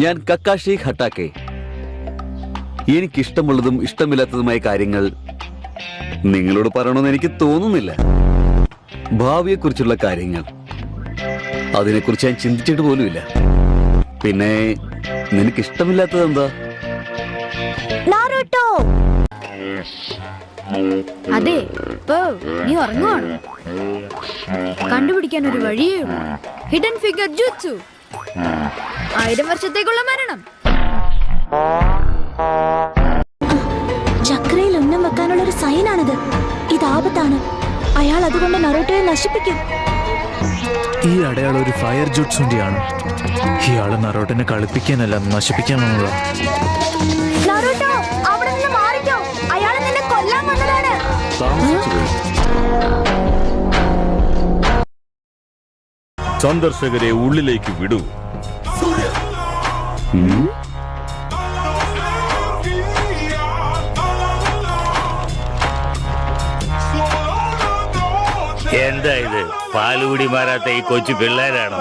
ഞാൻ കക്കാഷി ഹട്ടാക്കെ. എനിക്കിഷ്ടമുള്ളതും ഇഷ്ടമില്ലാത്തതുമായ കാര്യങ്ങൾ നിങ്ങളോട് പറയണമെന്ന് എനിക്ക് തോന്നുന്നില്ല. ഭാവിയെക്കുറിച്ചുള്ള കാര്യങ്ങൾ അതിനെക്കുറിച്ച് ഞാൻ ചിന്തിച്ചിട്ട് പോലുമില്ല. പിന്നെ നിനക്കിഷ്ടമില്ലാത്തത് എന്താ? അതെ, നീ ഉറങ്ങുവാണ്. കണ്ടുപിടിക്കാൻ ഒരു വഴിയേ ഉള്ളൂ. ഹിഡൻ ഫിഗർ ജുത്സു, 1000 വർഷത്തേക്കുള്ള മരണം. ചക്രയിൽ ഉന്നം വെക്കാനുള്ള ഒരു സൈനാണിത്. ഇത് ആപത്താണ്. അയാൾ അതുകൊണ്ട് നറൂട്ടോയെ നശിപ്പിക്കും. ഈ അടയാളം ഒരു ഫയർ ജുട്സുന്റെയാണ്. ഇയാള് നറൂട്ടോനെ കളിപ്പിക്കാനല്ല, നശിപ്പിക്കാനുള്ള. നറൂട്ടോ, അവിടെ നിന്ന് മാറിക്കോ. അയാൾ നിന്നെ കൊല്ലാൻ വന്നതാണ്. സന്ദർശകരെ ഉള്ളിലേക്ക് വിടൂ. എന്താ ഇത്? പാലുകുടി മാറാത്ത ഈ കൊച്ചു പിള്ളേരാണോ?